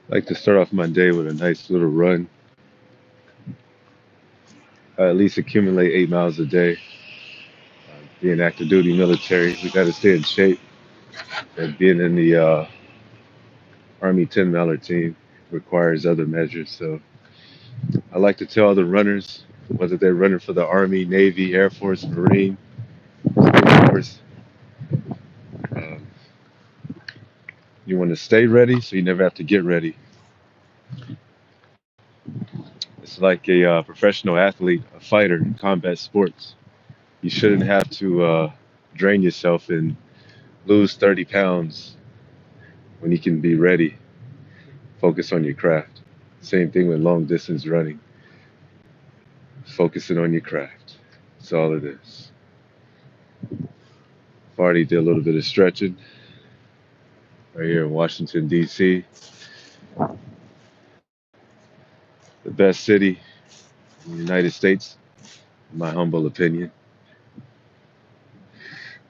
I like to start off my day with a nice little run. I at least accumulate 8 miles a day. Being active duty military, we got to stay in shape. And being in the Army 10-miler team requires other measures. So I like to tell the runners, whether they're running for the Army, Navy, Air Force, Marine, Space Force, um, you want to stay ready so you never have to get ready. It's like a professional athlete, a fighter in combat sports. You shouldn't have to drain yourself and lose 30 pounds when you can be ready. Focus on your craft. Same thing with long distance running. Focusing on your craft. That's all it is. I've already did a little bit of stretching right here in Washington, D.C., the best city in the United States, in my humble opinion.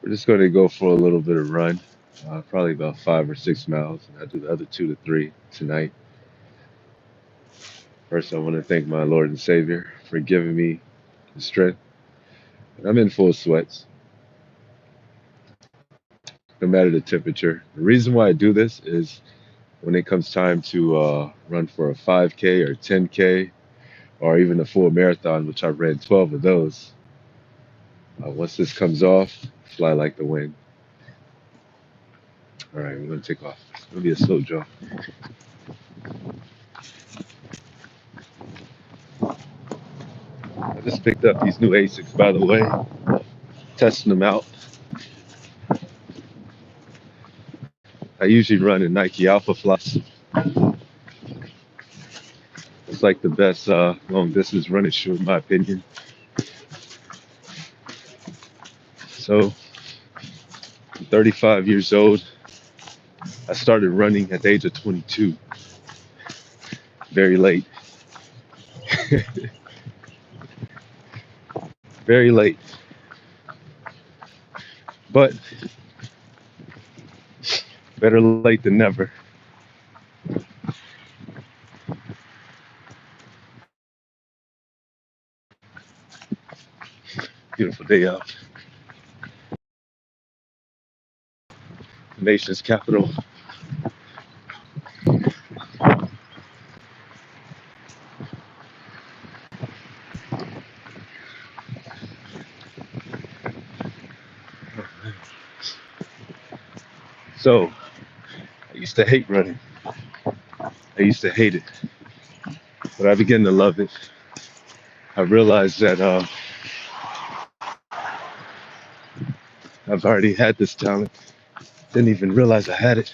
We're just going to go for a little bit of run, probably about 5 or 6 miles, and I'll do the other 2 to 3 tonight. First, I want to thank my Lord and Savior for giving me the strength. And I'm in full sweats, no matter the temperature. The reason why I do this is when it comes time to run for a 5K or 10K or even a full marathon, which I've ran 12 of those. Once this comes off, fly like the wind. All right, we're going to take off. It's going to be a slow jump. I just picked up these new Asics, by the way, testing them out. I usually run in Nike Alpha Flies. It's like the best long distance running shoe, in my opinion. So, I'm 35 years old. I started running at the age of 22, very late. Very late. But better late than never. Beautiful day out. The nation's capital. So, I used to hate running. I used to hate it. But I began to love it. I realized that I've already had this talent. Didn't even realize I had it.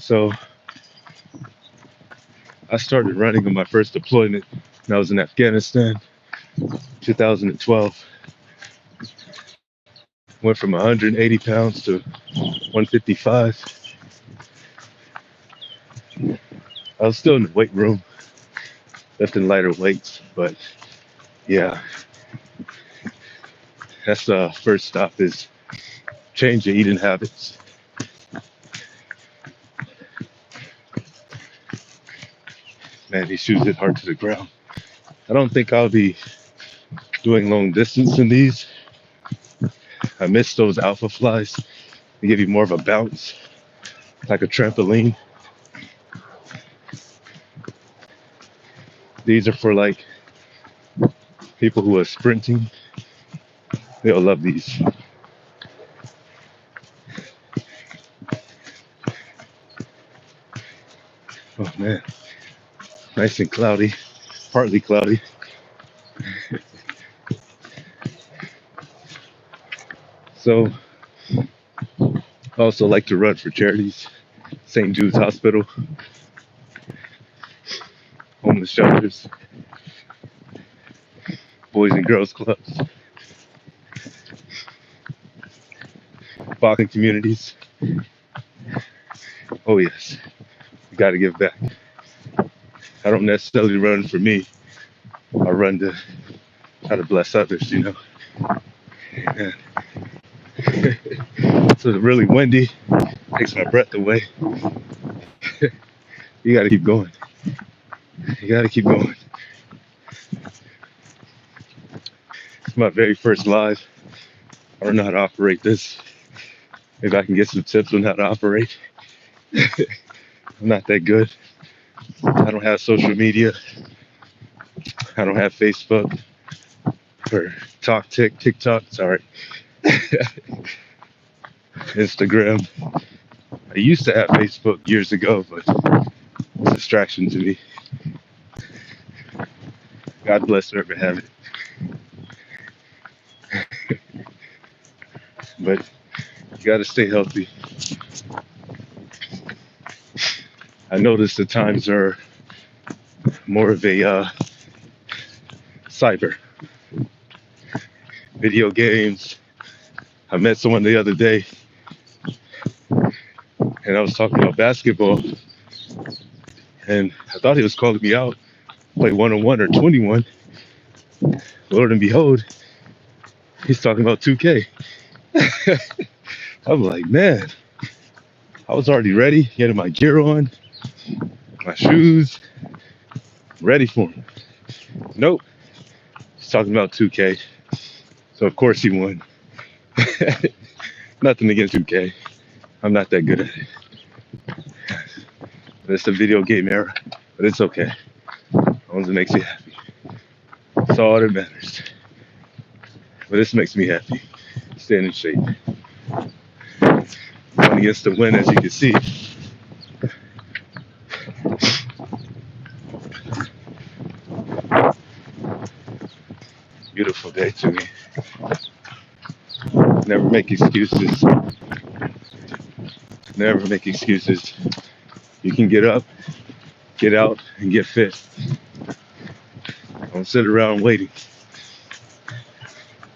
So I started running on my first deployment when I was in Afghanistan, 2012. Went from 180 pounds to 155. I was still in the weight room, lifting lighter weights, but yeah, that's the first stop is change your eating habits. Man, these shoes hit hard to the ground. I don't think I'll be doing long distance in these. I miss those alpha flies. They give you more of a bounce, like a trampoline. These are for like people who are sprinting. They'll love these. Oh man, nice and cloudy, partly cloudy. So I also like to run for charities. St. Jude's Hospital, homeless shelters, boys and girls clubs, boxing communities. Oh yes, you got to give back. I don't necessarily run for me. I run to try to bless others, you know. And so it's really windy. takes my breath away. You got to keep going. You got to keep going. It's my very first live. I don't know how to operate this. Maybe I can get some tips on how to operate. I'm not that good. I don't have social media. I don't have Facebook or TikTok, sorry, Instagram. I used to have Facebook years ago, but it's a distraction to me. God bless whoever have it. But you got to stay healthy. I noticed the times are more of a cyber video games. I met someone the other day, and I was talking about basketball, and I thought he was calling me out, play 101 or 21. Lord and behold, he's talking about 2K. I'm like, man, I was already ready, getting my gear on, my shoes, ready for him. Nope, he's talking about 2K. So of course he won. Nothing against 2K. I'm not that good at it. It's a video game era, but it's okay. As long as it makes you happy. That's all that matters. But this makes me happy. Staying in shape. Going against the wind, as you can see. Beautiful day to me. Never make excuses. Never make excuses. You can get up, get out, and get fit. Don't sit around waiting.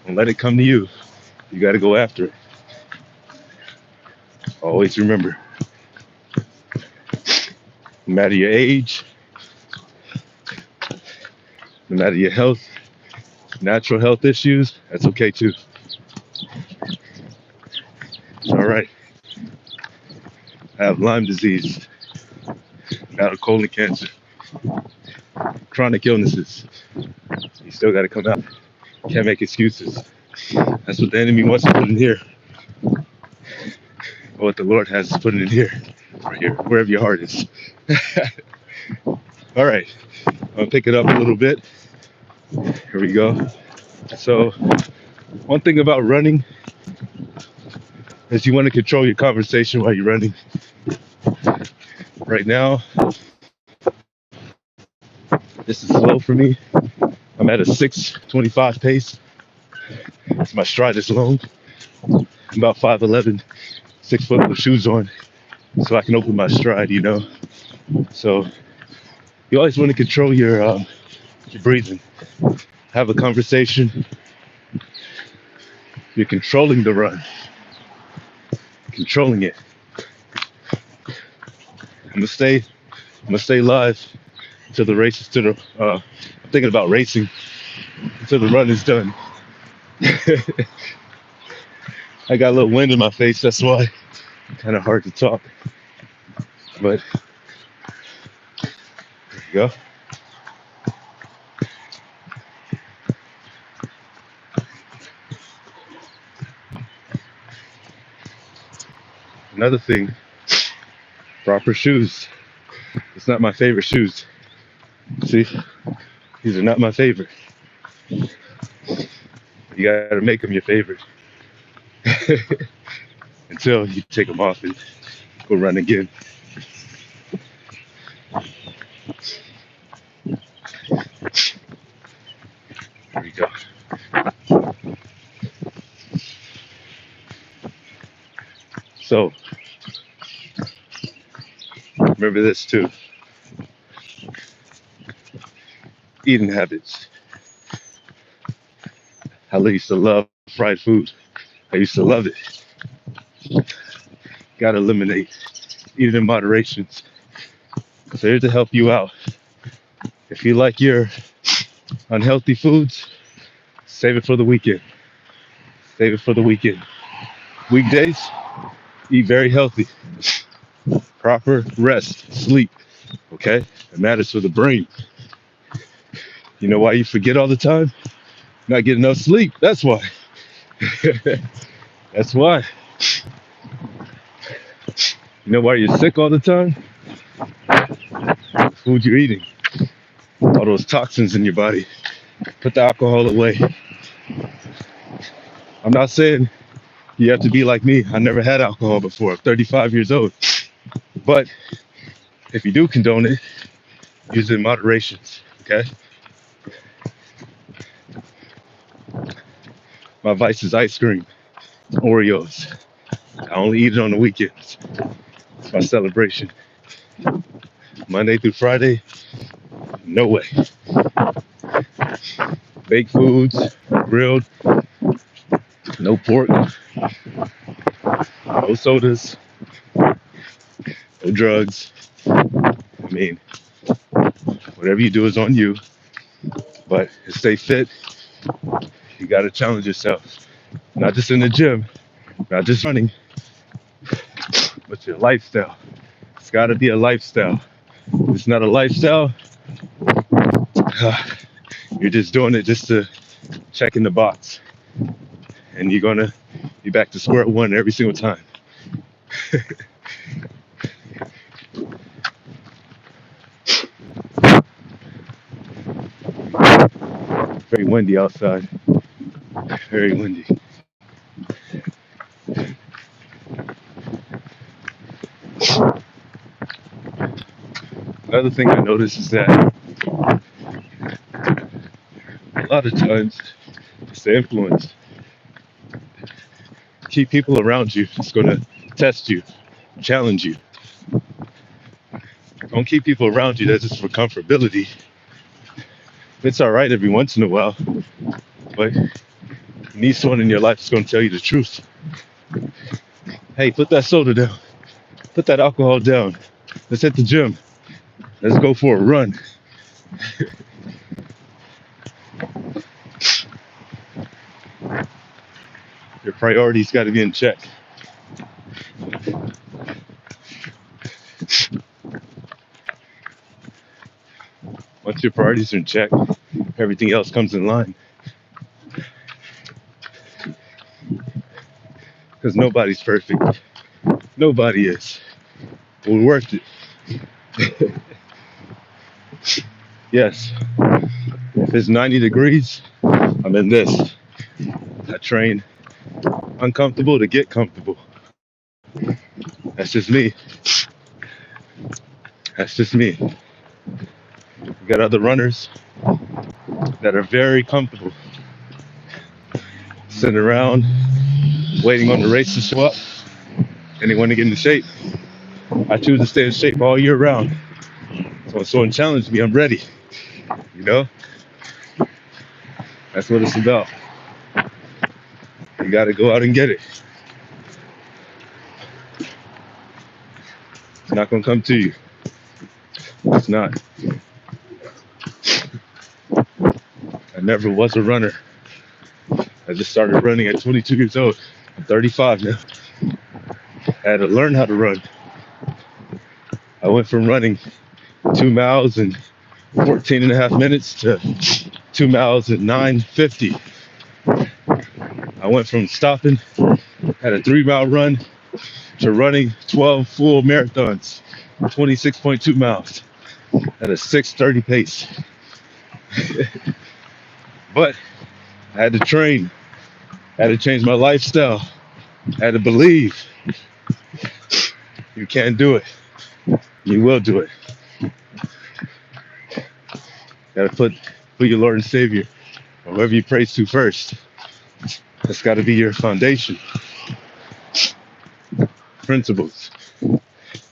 Don't let it come to you. You got to go after it. Always remember, no matter your age, no matter your health, natural health issues, that's okay too. All right. I have Lyme disease, battle colon cancer, chronic illnesses. You still got to come out. Can't make excuses. That's what the enemy wants to put in here. What the Lord has put in here, right here, wherever your heart is. All right, I'll pick it up a little bit. Here we go. So, one thing about running is you want to control your conversation while you're running. Right now, this is slow for me. I'm at a 6:25 pace. My stride is long. I'm about 5'11", 6 foot with shoes on, so I can open my stride, you know. So you always want to control your breathing. Have a conversation. You're controlling the run. Controlling it. I'm gonna stay live until the race is to the. I'm thinking about racing until the run is done. I got a little wind in my face, that's why it's kind of hard to talk. But there you go. Another thing, proper shoes. It's not my favorite shoes. See, these are not my favorite. You gotta make them your favorite until you take them off and go run again. There we go. So, remember this too. Eating habits. I used to love fried food. I used to love it. Gotta eliminate. Eat it in moderation. So here to help you out. If you like your unhealthy foods, save it for the weekend. Save it for the weekend. Weekdays, eat very healthy. Proper rest, sleep, okay? It matters for the brain. You know why you forget all the time? Not getting enough sleep. That's why. That's why. You know why you're sick all the time? The food you're eating. All those toxins in your body. Put the alcohol away. I'm not saying you have to be like me. I never had alcohol before. I'm 35 years old. But if you do condone it, use it in moderation. Okay? My vice is ice cream, Oreos. I only eat it on the weekends. It's my celebration. Monday through Friday, no way. Baked foods, grilled, no pork, no sodas, no drugs. I mean, whatever you do is on you. But to stay fit, you got to challenge yourself. Not just in the gym, not just running, but your lifestyle. It's got to be a lifestyle. If it's not a lifestyle, you're just doing it just to check in the box. And you're going to be back to square one every single time. Very windy outside. Very windy. Another thing I noticed is that a lot of times it's the influence. Keep people around you that's going to test you, challenge you. Don't keep people around you that's just for comfortability. It's all right every once in a while, but you need someone in your life that's going to tell you the truth. Hey, put that soda down. Put that alcohol down. Let's hit the gym. Let's go for a run. Your priorities got to be in check. Once your priorities are in check, everything else comes in line. Because nobody's perfect. Nobody is. But we're worth it. Yes. If it's 90 degrees, I'm in this. I train uncomfortable to get comfortable. That's just me. That's just me. We got other runners that are very comfortable sitting around waiting on the race to show up and they want to get into shape. I choose to stay in shape all year round. So when someone challenged me, I'm ready. You know? That's what it's about. You got to go out and get it. It's not going to come to you. It's not. I never was a runner. I just started running at 22 years old. I'm 35 now. I had to learn how to run. I went from running 2 miles in 14 and a half minutes to 2 miles at 9:50. I went from stopping at a 3 mile run to running 12 full marathons, 26.2 miles at a 6:30 pace. But I had to train, I had to change my lifestyle, I had to believe you can do it. You will do it. You gotta put your Lord and Savior, or whoever you praise to first. That's gotta be your foundation. Principles.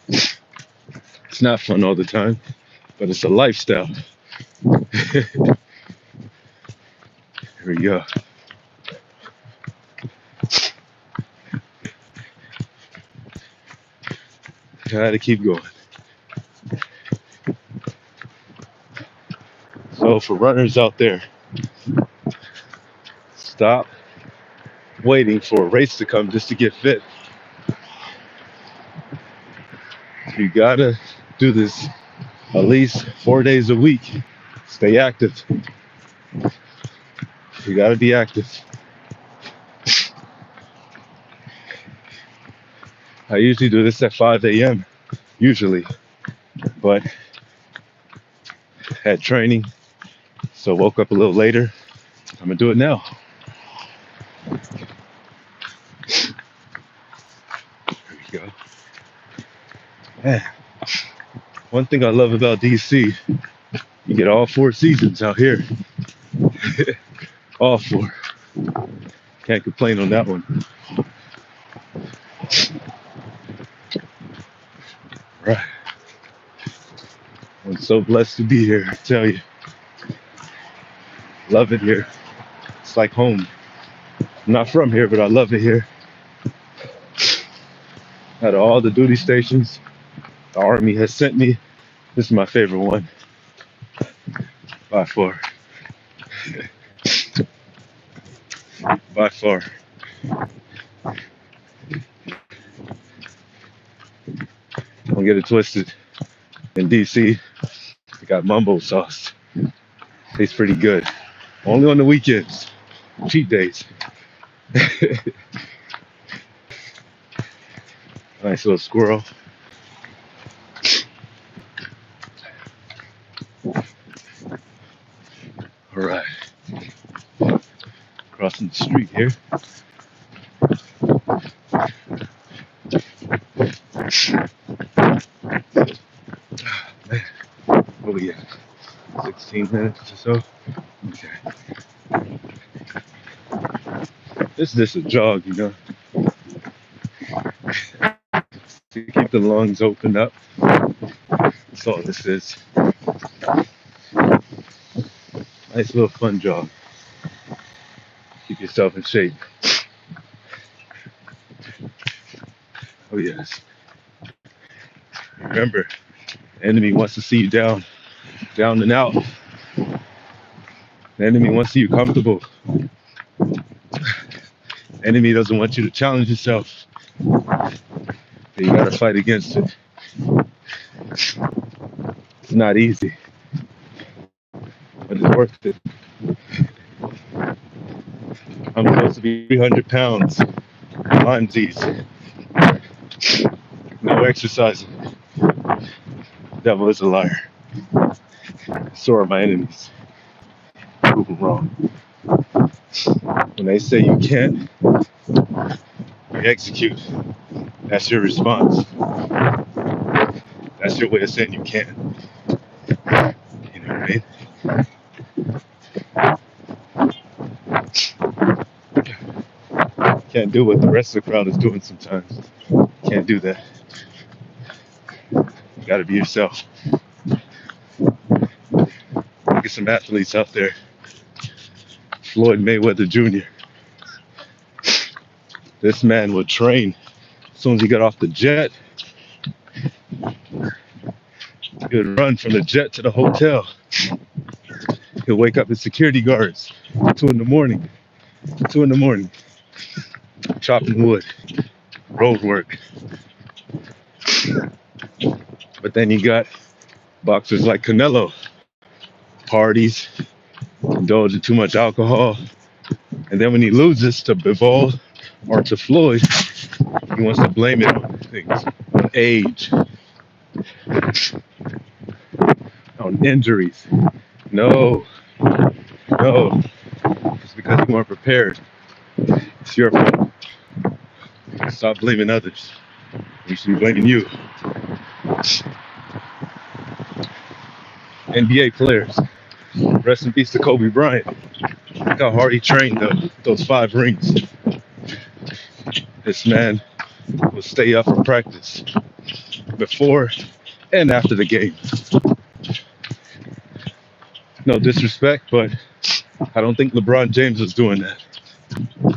It's not fun all the time, but it's a lifestyle. Here we go. Gotta keep going. So for runners out there, stop waiting for a race to come just to get fit. You gotta do this at least 4 days a week. Stay active. You gotta be active. I usually do this at 5 a.m. usually, but had training, so woke up a little later. I'm gonna do it now. There we go. Man, one thing I love about DC, you get all 4 seasons out here. All 4. Can't complain on that one. Right. I'm so blessed to be here, I tell you. Love it here. It's like home. I'm not from here, but I love it here. Out of all the duty stations the Army has sent me, this is my favorite one. By far. By far. Don't get it twisted. In DC, we got mumbo sauce. Tastes pretty good. Only on the weekends. Cheat days. Nice little squirrel. All right. Crossing the street here. Man, what we got? 16 minutes or so. Okay. This is just a jog, you know. To keep the lungs opened up. That's all this is. Nice little fun jog. Keep yourself in shape. Oh yes. Remember, the enemy wants to see you down and out. The enemy wants to see you comfortable. The enemy doesn't want you to challenge yourself. But you gotta fight against it. It's not easy, but it's worth it. I'm supposed to be 300 pounds. Mine's easy. No exercising. Devil is a liar. So are my enemies. Prove them wrong. When they say you can't, you execute. That's your response. That's your way of saying you can't. You know what I mean? Can't do what the rest of the crowd is doing sometimes. Can't do that. You gotta be yourself. Look at some athletes out there. Floyd Mayweather Jr. This man would train as soon as he got off the jet. He would run from the jet to the hotel. He'll wake up his security guards 2 in the morning. 2 in the morning. Chopping wood. Road work. But then you got boxers like Canelo. Parties. Indulge in too much alcohol. And then when he loses to Bivol or to Floyd, he wants to blame it on things. On age. On injuries. No. It's because you weren't prepared. It's your fault. Stop blaming others. You should be blaming you. NBA players. Rest in peace to Kobe Bryant. Look how hard he trained though. Those 5 rings. This man will stay up for practice before and after the game. No disrespect, but I don't think LeBron James was doing that.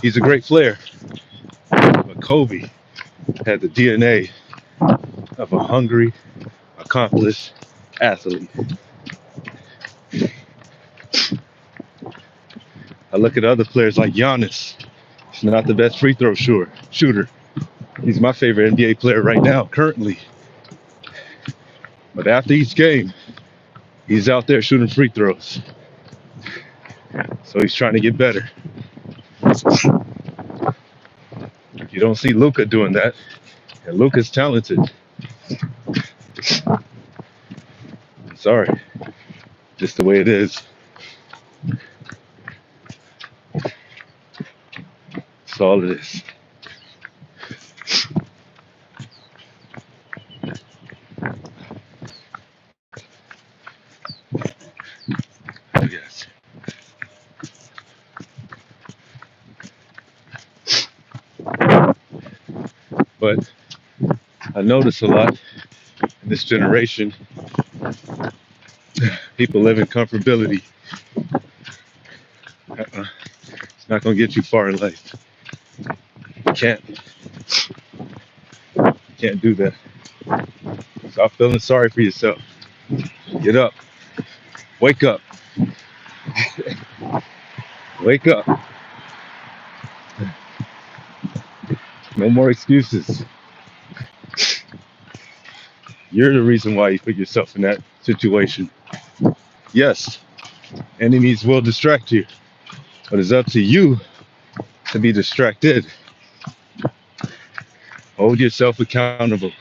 He's a great player. But Kobe had the DNA of a hungry, accomplished athlete. I look at other players like Giannis. He's not the best free throw shooter. He's my favorite NBA player right now, currently. But after each game, he's out there shooting free throws. So he's trying to get better. You don't see Luka doing that. And Luka's talented. Sorry. Just the way it is. That's all it is. Yes. But I notice a lot in this generation, people live in comfortability. It's not going to get you far in life. You can't do that. Stop feeling sorry for yourself. Get up. Wake up. Wake up. No more excuses. You're the reason why you put yourself in that situation. Yes, enemies will distract you, but it's up to you to be distracted. Hold yourself accountable.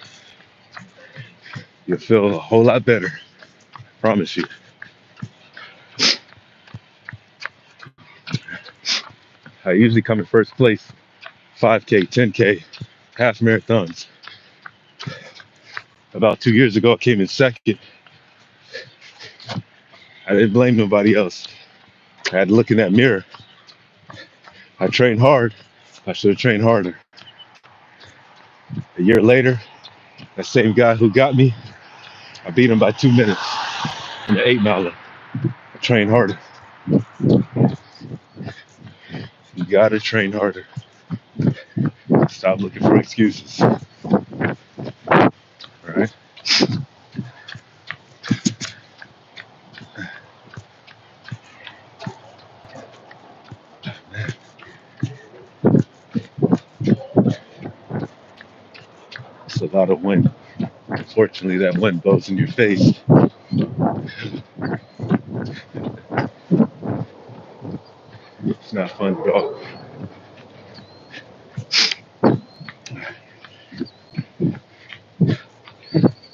You'll feel a whole lot better. I promise you. I usually come in first place, 5K, 10K, half marathons. About 2 years ago, I came in second. I didn't blame nobody else. I had to look in that mirror. I trained hard. I should have trained harder. A year later, that same guy who got me, I beat him by 2 minutes in the 8 miler. I trained harder. You gotta train harder. Stop looking for excuses. All right? It's a lot of wind. Unfortunately, that wind blows in your face. It's not fun at all.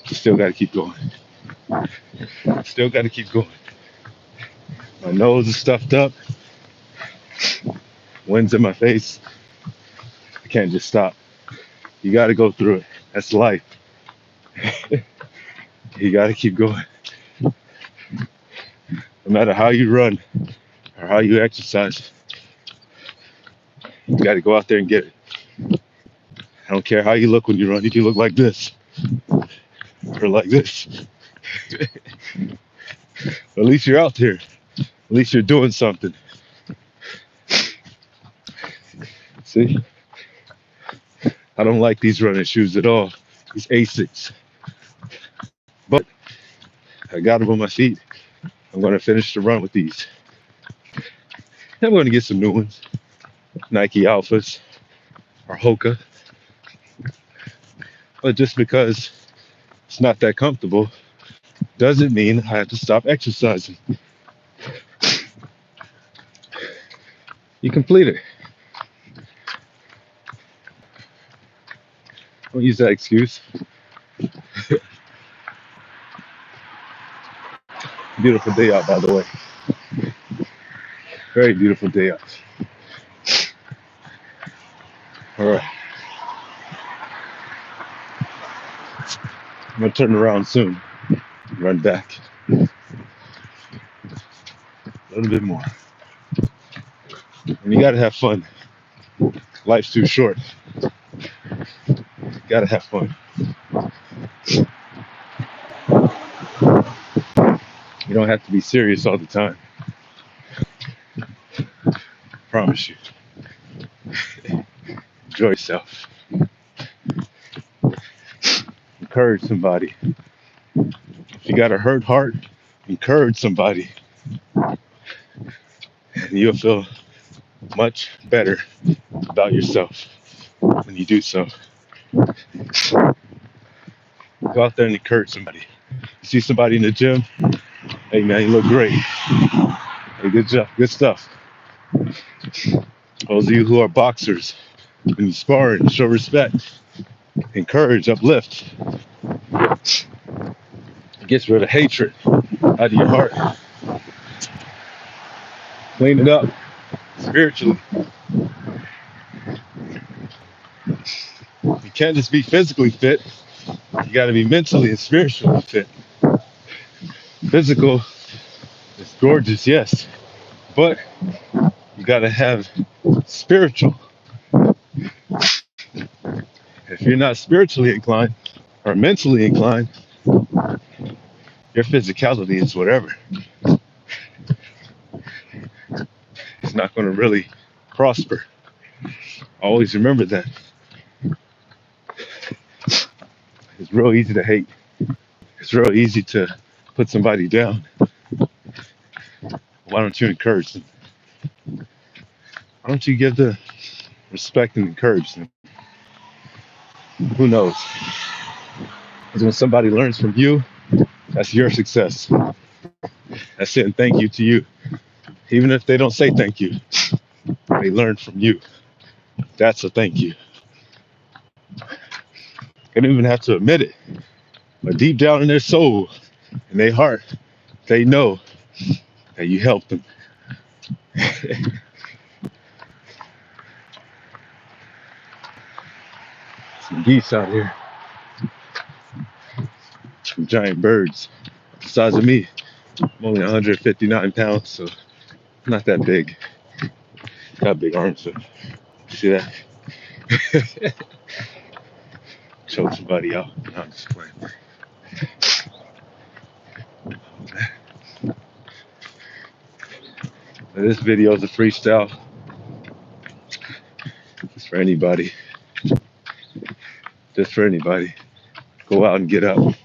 Still gotta keep going. Still gotta keep going. My nose is stuffed up. Wind's in my face. I can't just stop. You gotta go through it. That's life. You gotta keep going. No matter how you run or how you exercise, you gotta go out there and get it. I don't care how you look when you run. You can look like this or like this. At least you're out there. At least you're doing something. See? I don't like these running shoes at all. These Asics. But I got them on my feet. I'm going to finish the run with these. I'm going to get some new ones. Nike Alphas or Hoka. But just because it's not that comfortable doesn't mean I have to stop exercising. You complete it. Don't use that excuse. Beautiful day out, by the way. Very beautiful day out. All right. I'm going to turn around soon. Run back. A little bit more. And you got to have fun. Life's too short. You got to have fun. You don't have to be serious all the time. Promise you. Enjoy yourself. Encourage somebody. If you got a hurt heart, encourage somebody. And you'll feel much better about yourself when you do so. Go out there and encourage somebody. You see somebody in the gym, hey man, you look great. Hey, good job, good stuff. Those of you who are boxers, when you spar and show respect, encourage, uplift, it gets rid of hatred out of your heart. Clean it up spiritually. You can't just be physically fit. You got to be mentally and spiritually fit. Physical is gorgeous, yes, but you got to have spiritual. If you're not spiritually inclined or mentally inclined, your physicality is whatever. It's not going to really prosper. Always remember that. It's real easy to hate. It's real easy to put somebody down. Why don't you encourage them? Why don't you give the respect and encourage them? Who knows? Because when somebody learns from you, that's your success. That's saying thank you to you. Even if they don't say thank you, they learn from you. That's a thank you. They don't even have to admit it. But deep down in their soul, in their heart, they know that you helped them. Some geese out here. Some giant birds. The size of me. I'm only 159 pounds, so not that big. Got big arms, so see that? Choke somebody out. No, I'm just playing. This video is a freestyle. Just for anybody. Just for anybody. Go out and get up.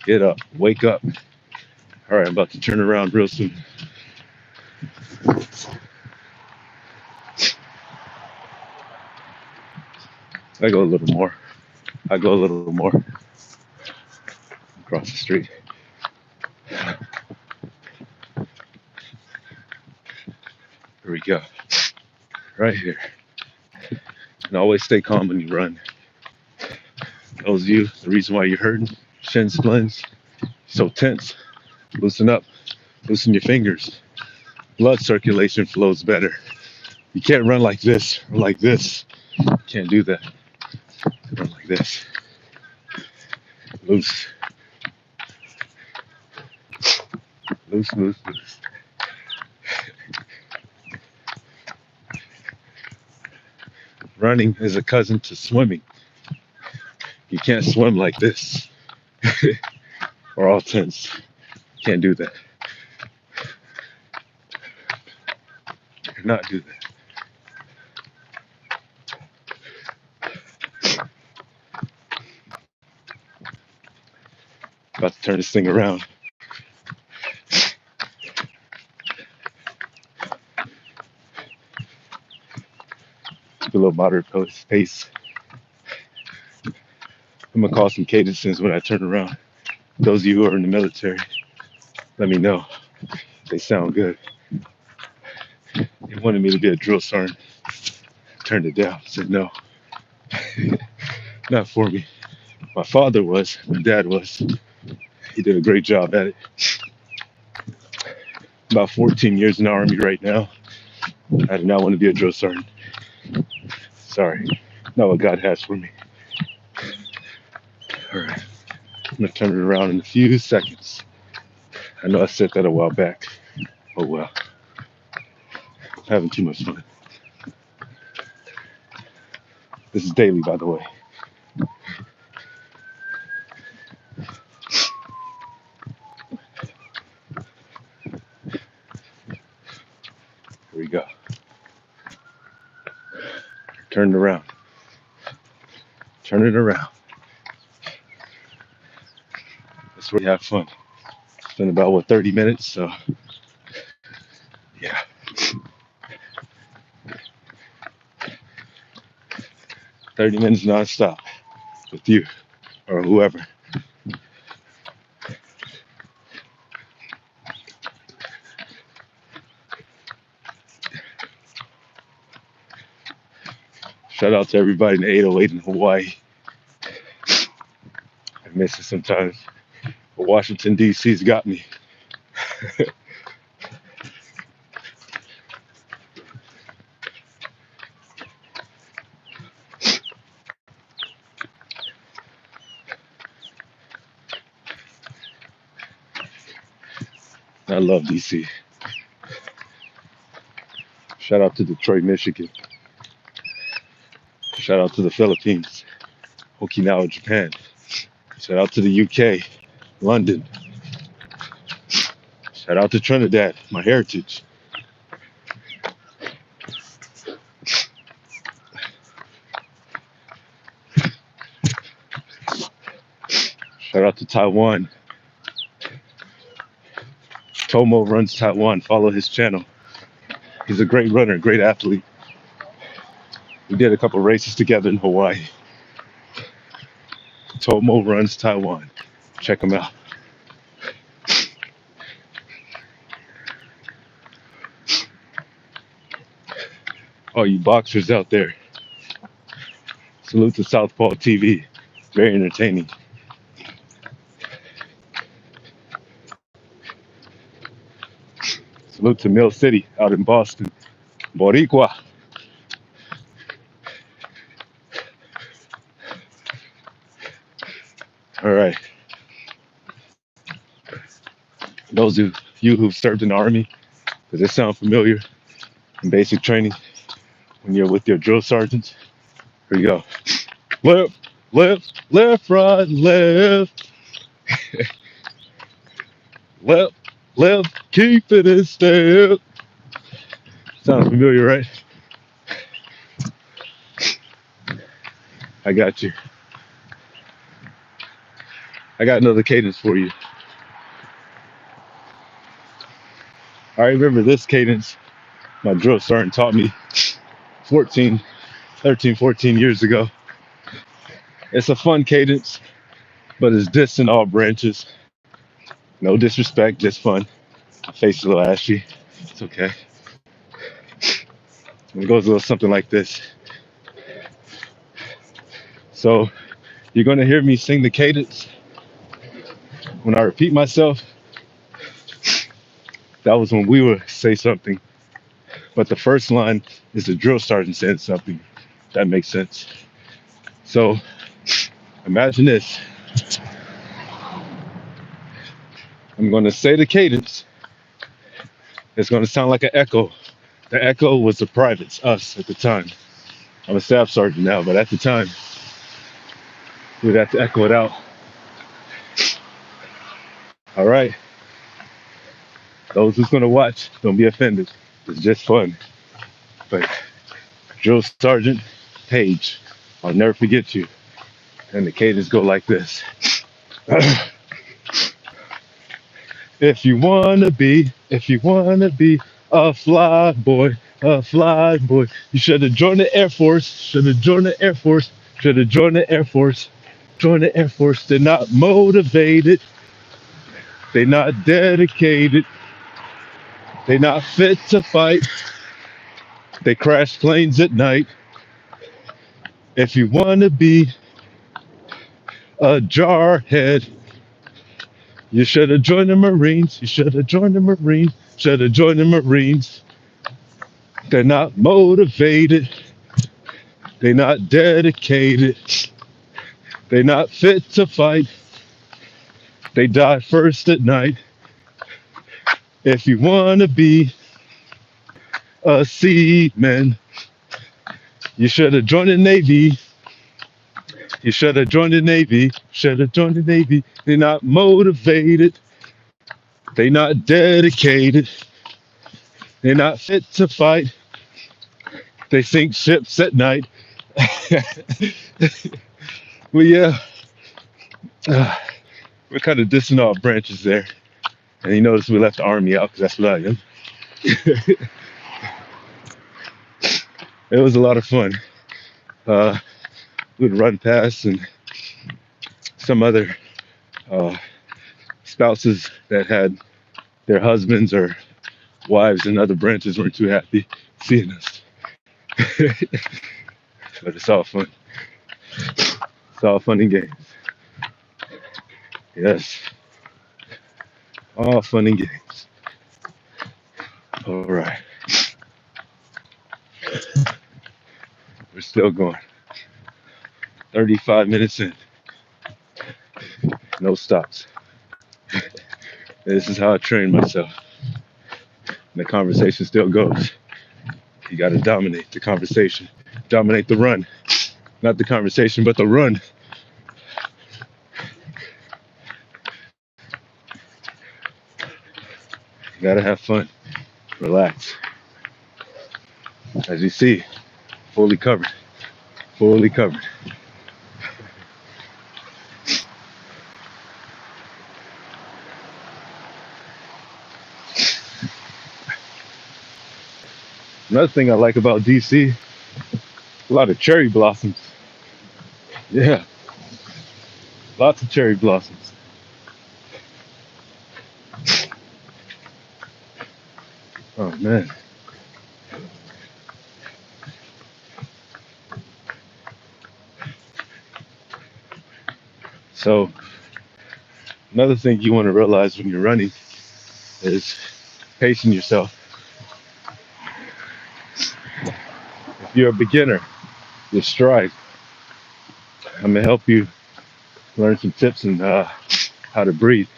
Get up. Wake up. All right, I'm about to turn around real soon. I go a little more. I go a little more. Across the street. Here we go. Right here. And always stay calm when you run. Those of you, the reason why you're hurting, shin splints, so tense, loosen up, loosen your fingers. Blood circulation flows better. You can't run like this or like this. You can't do that. Run like this. Loose. Loose, loose, loose. Running is a cousin to swimming. You can't swim like this. Or all tense. Can't do that. Cannot do that. About to turn this thing around. A little moderate pace. I'm gonna call some cadences when I turn around. Those of you who are in the military, let me know. They sound good. They wanted me to be a drill sergeant. Turned it down. Said no. Not for me. My father was. My dad was. He did a great job at it. About 14 years in the Army right now. I do not want to be a drill sergeant. Sorry. Not what God has for me. All right. I'm going to turn it around in a few seconds. I know I said that a while back. Oh well. I'm having too much fun. This is daily, by the way. Here we go. Turn it around. Turn it around. That's where you have fun. It's been about, 30 minutes? So, yeah. 30 minutes nonstop with you or whoever. Shout out to everybody in the 808 in Hawaii. I miss it sometimes. But Washington, D.C.'s got me. I love D.C. Shout out to Detroit, Michigan. Shout out to the Philippines, Okinawa, Japan. Shout out to the UK, London. Shout out to Trinidad, my heritage. Shout out to Taiwan. Tomo runs Taiwan. Follow his channel. He's a great runner, great athlete. We did a couple races together in Hawaii. Tomo runs Taiwan. Check him out. All you boxers out there, salute to Southpaw TV. Very entertaining. Salute to Mill City out in Boston. Boricua. All right. Those of you who've served in the Army, does this sound familiar in basic training when you're with your drill sergeants? Here you go. Left, left, left, right, left. Left, left, keep it in step. Sounds familiar, right? I got you. I got another cadence for you. I remember this cadence my drill sergeant taught me 13, 14 years ago. It's a fun cadence, but it's dissed in all branches. No disrespect, just fun. My face is a little ashy. It's okay. It goes a little something like this. So you're going to hear me sing the cadence. When I repeat myself, that was when we would say something. But the first line is the drill sergeant saying something. That makes sense. So imagine this. I'm going to say the cadence. It's going to sound like an echo. The echo was the privates, us at the time. I'm a staff sergeant now, but at the time, we'd have to echo it out. All right. Those who's going to watch, don't be offended. It's just fun. But Drill Sergeant Page, I'll never forget you. And the cadence go like this. If you wanna be a fly boy, you should have joined the Air Force, should have joined the Air Force, should have joined the Air Force, join the Air Force. They're not motivated, they're not dedicated, they're not fit to fight, they crash planes at night. If you wanna be a jarhead, you should have joined the Marines. You should have joined the Marines. Should have joined the Marines. They're not motivated. They're not dedicated. They're not fit to fight. They die first at night. If you want to be a seaman, you should have joined the Navy. You should have joined the Navy. Should have joined the Navy. They're not motivated. They're not dedicated. They're not fit to fight. They sink ships at night. Well, yeah, we're kind of dissing our branches there. And you notice we left the Army out because that's what I am. It was a lot of fun. would run past, and some other uh, spouses that had their husbands or wives in other branches weren't too happy seeing us. But it's all fun. It's all fun and games. Yes, all fun and games. All right, we're still going. 35 minutes in, no stops. This is how I train myself. And the conversation still goes. You got to dominate the conversation, dominate the run. Not the conversation, but the run. You got to have fun, relax. As you see, fully covered, fully covered. Another thing I like about DC, a lot of cherry blossoms. Yeah, lots of cherry blossoms. Oh man. So another thing you want to realize when you're running is pacing yourself. If you're a beginner, your stride. I'm gonna help you learn some tips and how to breathe.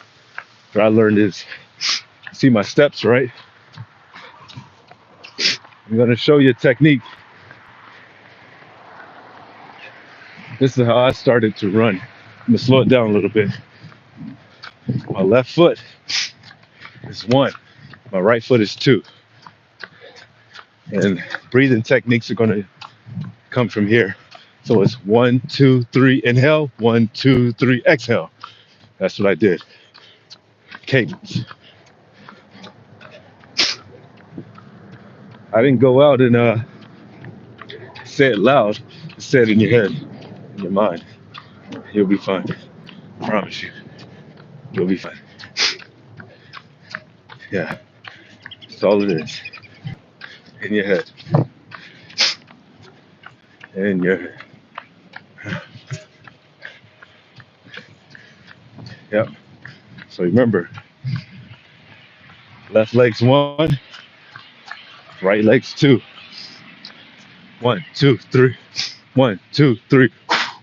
What I learned is, see my steps, right? I'm gonna show you a technique. This is how I started to run. I'm gonna slow it down a little bit. My left foot is 1. My right foot is 2. And breathing techniques are gonna come from here. So it's 1, 2, 3, inhale, 1, 2, 3, exhale. That's what I did. Cadence. I didn't go out and say it loud. Just say it in your head, in your mind. You'll be fine. I promise you. You'll be fine. Yeah. That's all it is. In your head. In your head. Yep. So remember, left leg's 1, right leg's 2. 1, 2, 3. 1, 2, 3.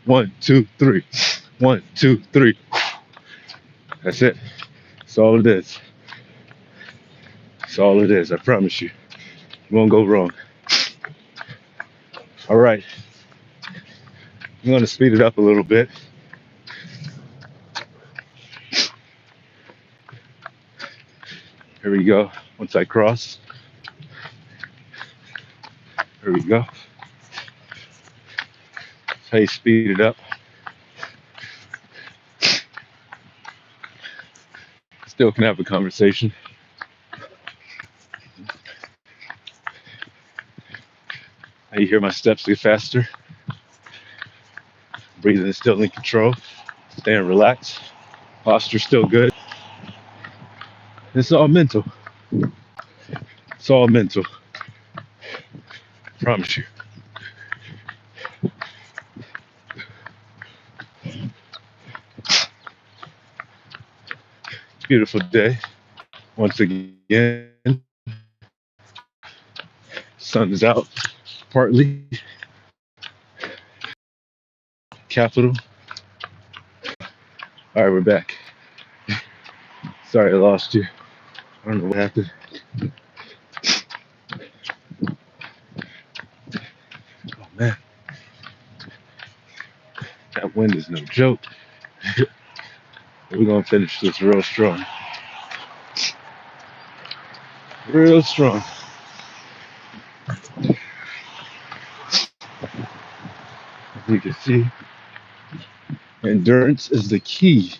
1, 2, 3. 1, 2, 3. That's it. That's all it is. That's all it is. I promise you. You won't go wrong. All right. I'm going to speed it up a little bit. Here we go. Once I cross. Here we go. That's how you speed it up. Still can have a conversation. Now you hear my steps get faster. Breathing is still in control. Staying relaxed. Posture still good. It's all mental. It's all mental. I promise you. Beautiful day. Once again, sun is out partly. Capital. All right, we're back. Sorry I lost you. I don't know what happened. Oh man, that wind is no joke. We're gonna finish this real strong. Real strong. As you can see, endurance is the key.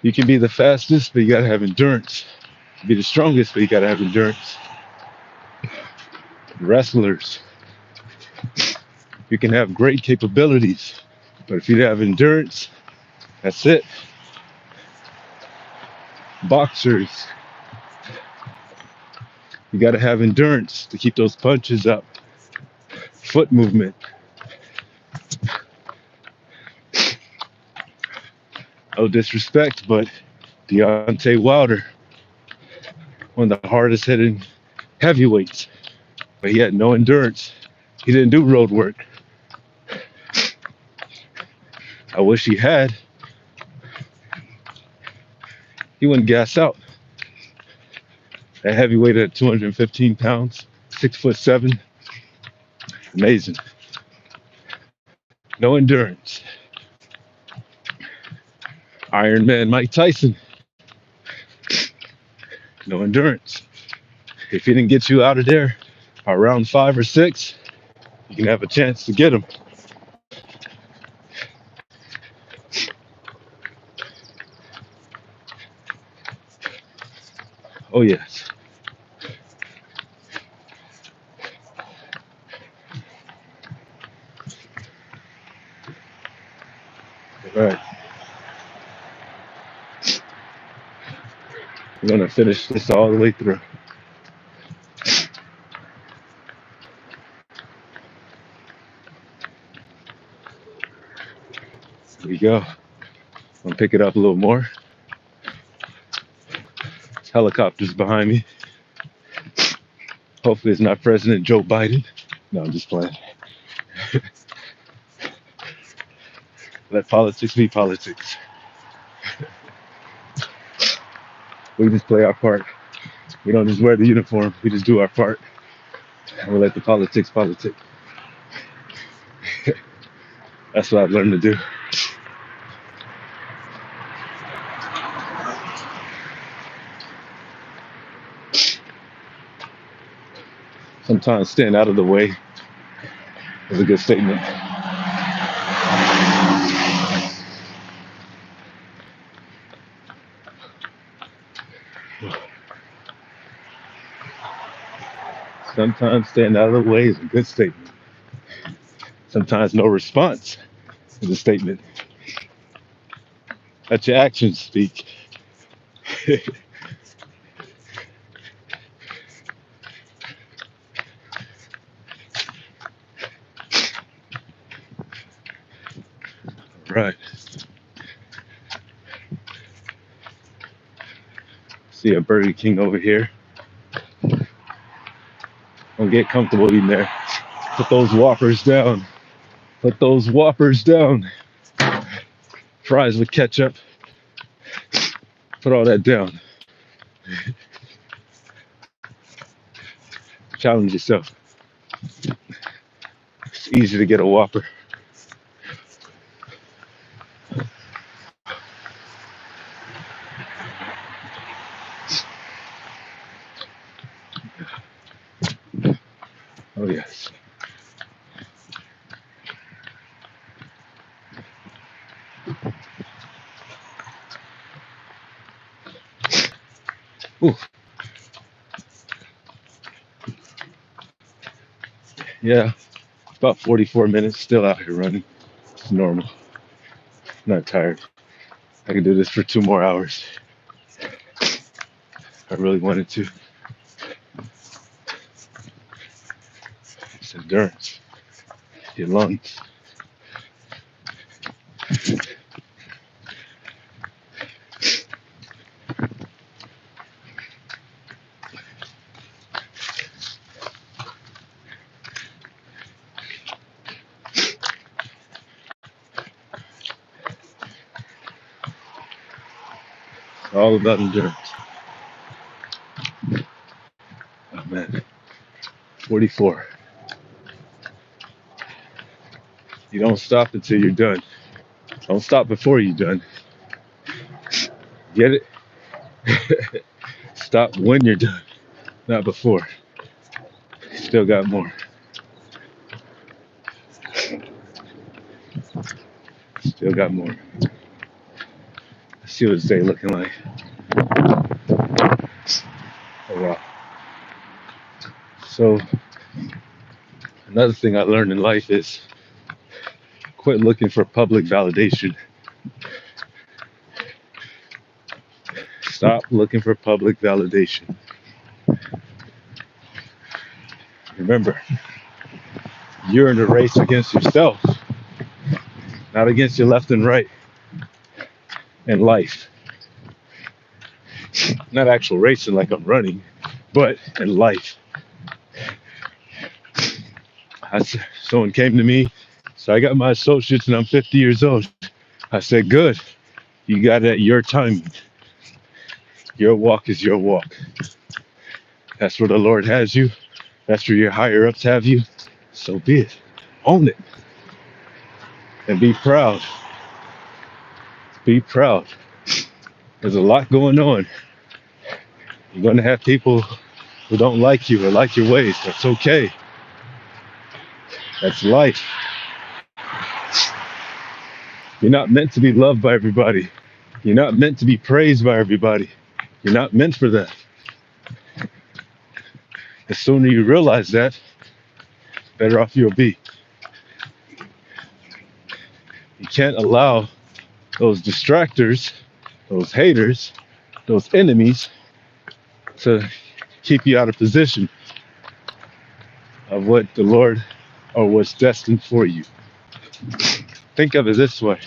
You can be the fastest, but you gotta have endurance. You can be the strongest, but you gotta have endurance. Wrestlers, You can have great capabilities, but if you have endurance, that's it. Boxers, you got to have endurance to keep those punches up. Foot movement. No disrespect, but Deontay Wilder, one of the hardest hitting heavyweights, but he had no endurance. He didn't do road work. I wish he had. He wouldn't gas out. That heavyweight at 215 pounds, 6'7", amazing. No endurance. Iron Man Mike Tyson, no endurance. If he didn't get you out of there by round 5 or 6, you can have a chance to get him. Oh yes. All right. We're gonna finish this all the way through. Here we go. I'm gonna pick it up a little more. Helicopters behind me. Hopefully it's not President Joe Biden. No, I'm just playing. Let politics be politics. We just play our part. We don't just wear the uniform. We just do our part. And we let the politics politic. That's what I've learned to do. Sometimes staying out of the way is a good statement. Sometimes staying out of the way is a good statement. Sometimes no response is a statement. Let your actions speak. Right. See a Burger King over here. Don't get comfortable eating there. Put those Whoppers down. Put those Whoppers down. Fries with ketchup. Put all that down. Challenge yourself. It's easy to get a Whopper. Oh yes. Ooh. Yeah, about 44 minutes still out here running. It's normal. Not tired. I can do this for 2 more hours. I really wanted to. It's endurance. Your lungs. All about endurance. Oh man. 44. You don't stop until you're done. Don't stop before you're done. Get it? Stop when you're done, not before. Still got more. Still got more. Let's see what this day looking like. Oh wow. So another thing I learned in life is Quit looking for public validation. Stop looking for public validation. Remember, you're in a race against yourself, not against your left and right in life. Not actual racing like I'm running, but in life. Someone came to me, so I got my associates and I'm 50 years old. I said, good, you got it at your time. Your walk is your walk. That's where the Lord has you. That's where your higher ups have you. So be it. Own it. And be proud. Be proud. There's a lot going on. You're going to have people who don't like you or like your ways. That's okay. That's life. You're not meant to be loved by everybody. You're not meant to be praised by everybody. You're not meant for that. The sooner you realize that, better off you'll be. You can't allow those distractors, those haters, those enemies to keep you out of position of what the Lord or what's destined for you. Think of it this way.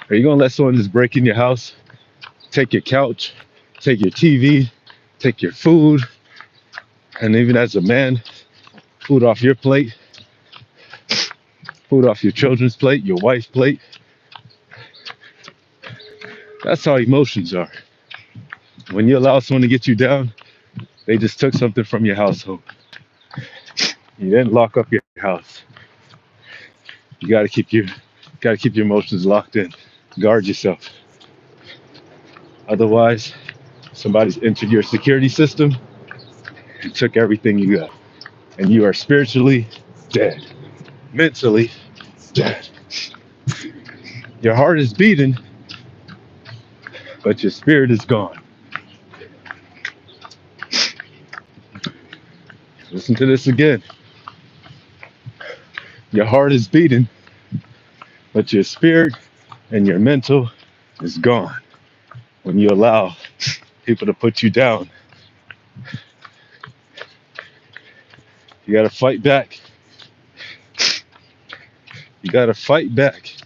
Are you going to let someone just break in your house, take your couch, take your TV, take your food, and even as a man, food off your plate, food off your children's plate, your wife's plate? That's how emotions are. When you allow someone to get you down, they just took something from your household. You didn't lock up your house. You got to keep your emotions locked in. Guard yourself. Otherwise, somebody's entered your security system and took everything you got. And you are spiritually dead. Mentally dead. Your heart is beating, but your spirit is gone. Listen to this again. Your heart is beating, but your spirit and your mental is gone. When you allow people to put you down, you got to fight back. You got to fight back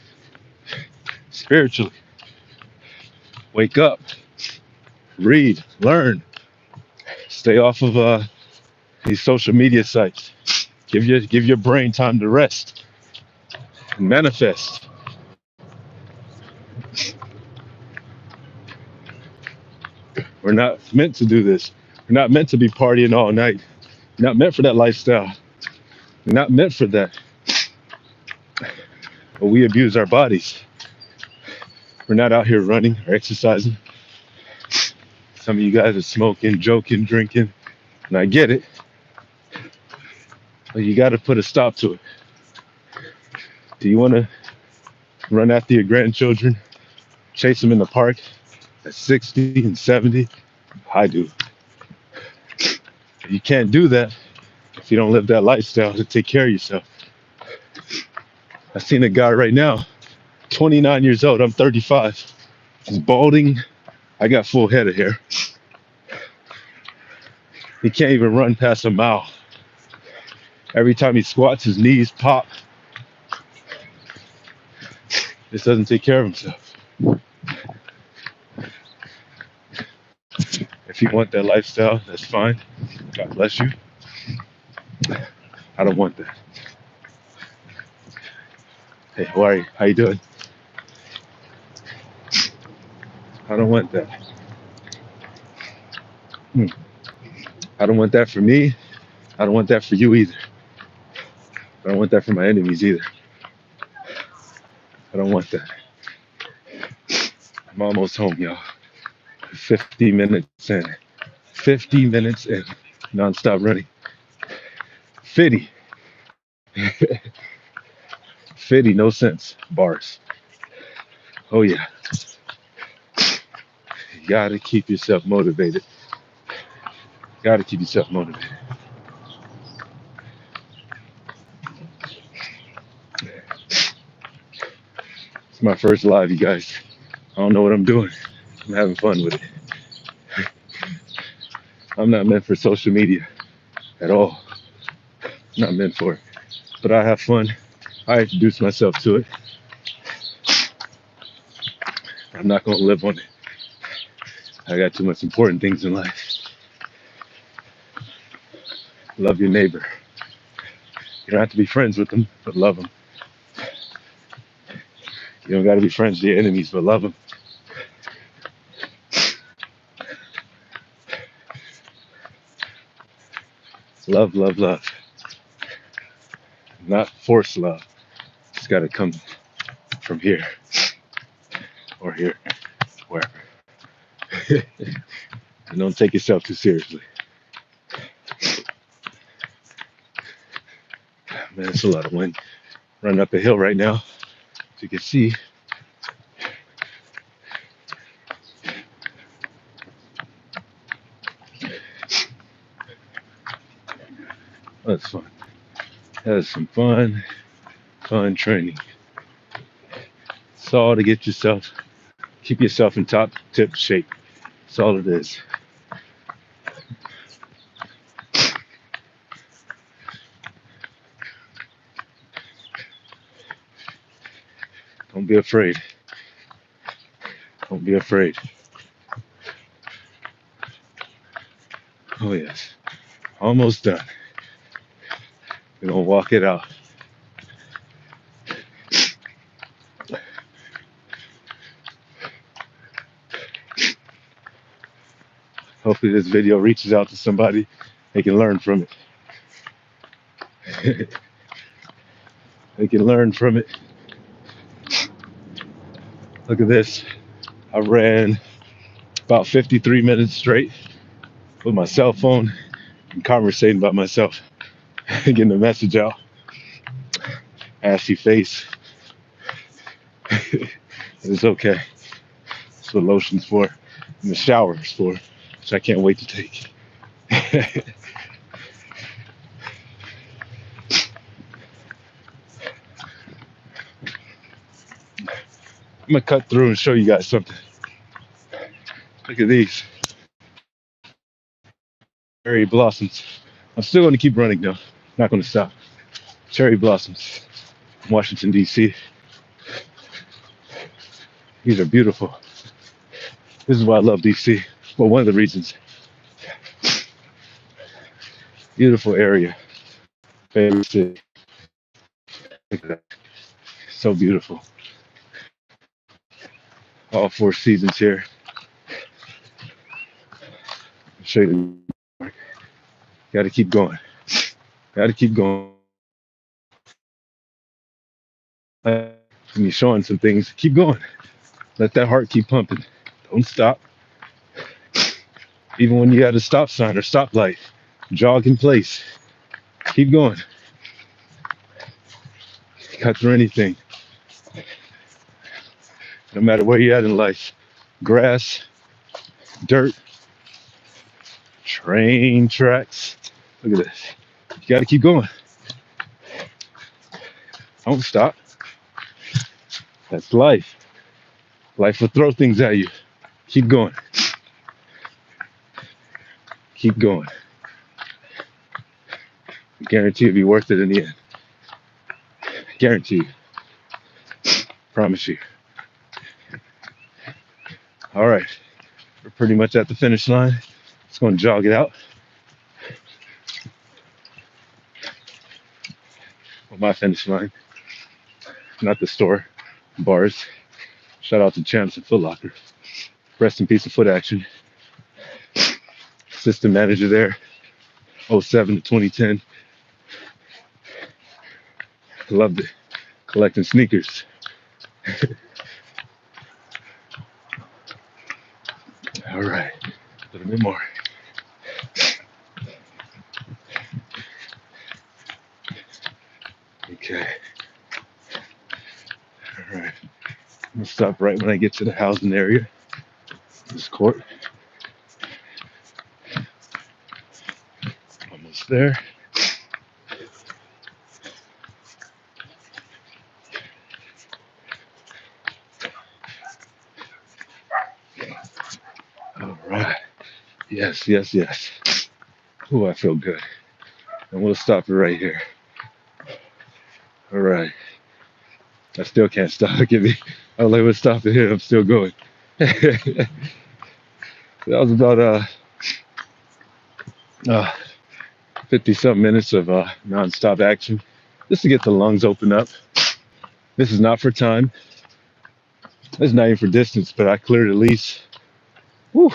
spiritually. Wake up, read, learn, stay off of these social media sites. Give your brain time to rest, manifest. We're not meant to do this. We're not meant to be partying all night. We're not meant for that lifestyle. We're not meant for that. But we abuse our bodies. We're not out here running or exercising. Some of you guys are smoking, joking, drinking, and I get it. But you got to put a stop to it. Do you want to run after your grandchildren, chase them in the park at 60 and 70? I do. You can't do that if you don't live that lifestyle to take care of yourself. I've seen a guy right now, 29 years old, I'm 35. He's balding. I got full head of hair. He can't even run past a mile. Every time he squats, his knees pop. This doesn't take care of himself. If you want that lifestyle, that's fine. God bless you. I don't want that. Hey, how are you? How you doing? I don't want that. I don't want that for me. I don't want that for you either. I don't want that for my enemies either. I don't want that. I'm almost home, y'all. 50 minutes in. 50 minutes in. Non-stop running. 50. 50, no sense. Bars. Oh, yeah. You gotta keep yourself motivated. Gotta keep yourself motivated. It's my first live, you guys. I don't know what I'm doing. I'm having fun with it. I'm not meant for social media at all. Not meant for it. But I have fun. I introduce myself to it. I'm not going to live on it. I got too much important things in life. Love your neighbor. You don't have to be friends with them, but love them. You don't got to be friends with your enemies, but love them. Love, love, love. Not forced love. It's got to come from here or here, wherever. And don't take yourself too seriously. Man, it's a lot of wind. Running up a hill right now. As you can see, that's fun. That's some fun training. It's all to get yourself, keep yourself in top tip shape. That's all it is. Don't be afraid. Don't be afraid. Oh yes, almost done. We're gonna walk it out. Hopefully this video reaches out to somebody. They can learn from it. They can learn from it. Look at this. I ran about 53 minutes straight with my cell phone and conversating about myself, getting the message out. Ashy face. It's okay. That's what lotion's for. And the shower is for, which I can't wait to take. I'm gonna cut through and show you guys something. Look at these cherry blossoms. I'm still gonna keep running though. Not gonna stop. Cherry blossoms, Washington D.C. These are beautiful. This is why I love D.C. Well, one of the reasons. Beautiful area. Favorite city. Look at that. So beautiful. All four seasons here. I'll show you. Got to keep going. Got to keep going. When you're showing some things, keep going. Let that heart keep pumping. Don't stop. Even when you got a stop sign or stoplight, jog in place. Keep going. Cut through anything. No matter where you're at in life. Grass, dirt, train tracks. Look at this. You got to keep going. Don't stop. That's life. Life will throw things at you. Keep going. Keep going. I guarantee it'll be worth it in the end. I guarantee you. Promise you. All right. We're pretty much at the finish line. Just going to jog it out. Well, my finish line. Not the store. Bars. Shout out to Champs and Foot Locker. Rest in peace of Foot Action. Assistant manager there. '07 to 2010. Loved it. Collecting sneakers. All right. A little bit more. Okay. All right. I'm going to stop right when I get to the housing area. This court. Almost there. Yes, yes, yes. Oh, I feel good. And we'll stop it right here. All right. I still can't stop. Give me. I was like, we'll stop it here. I'm still going. That was about 50 something minutes of nonstop action just to get the lungs open up. This is not for time. This is not even for distance, but I cleared at least, whew,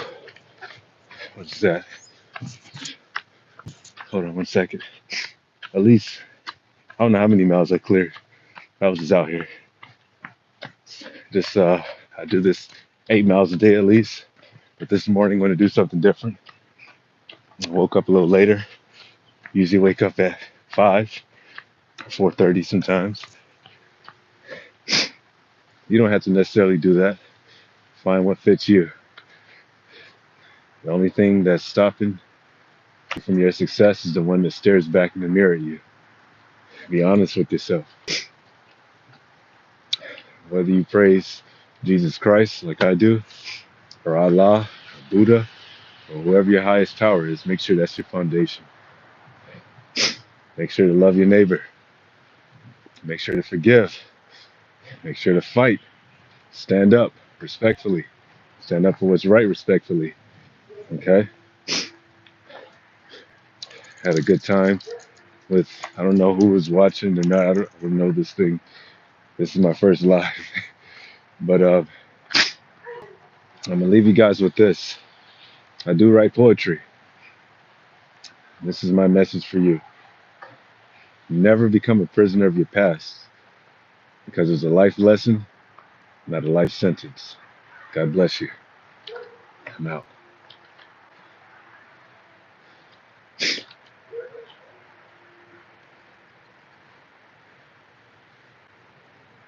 what's that? Hold on 1 second. At least, I don't know how many miles I cleared. I was just out here. Just, I do this 8 miles a day at least. But this morning, I'm going to do something different. I woke up a little later. Usually wake up at 5, 4:30 sometimes. You don't have to necessarily do that. Find what fits you. The only thing that's stopping you from your success is the one that stares back in the mirror at you. Be honest with yourself. Whether you praise Jesus Christ like I do, or Allah, or Buddha, or whoever your highest power is, make sure that's your foundation. Make sure to love your neighbor. Make sure to forgive. Make sure to fight. Stand up respectfully. Stand up for what's right respectfully. Okay? Had a good time with, I don't know who was watching or not. I don't know this thing. This is my first live. But I'm going to leave you guys with this. I do write poetry. This is my message for you. Never become a prisoner of your past because it's a life lesson, not a life sentence. God bless you. I'm out.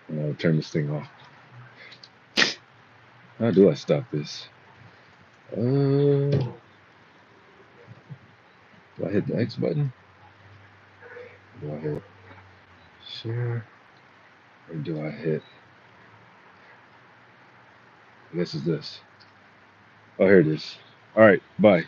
I'm going to turn this thing off. How do I stop this? Do I hit the X button? Do I hit share? Or do I hit, I guess it's this. Oh, here it is. All right, bye.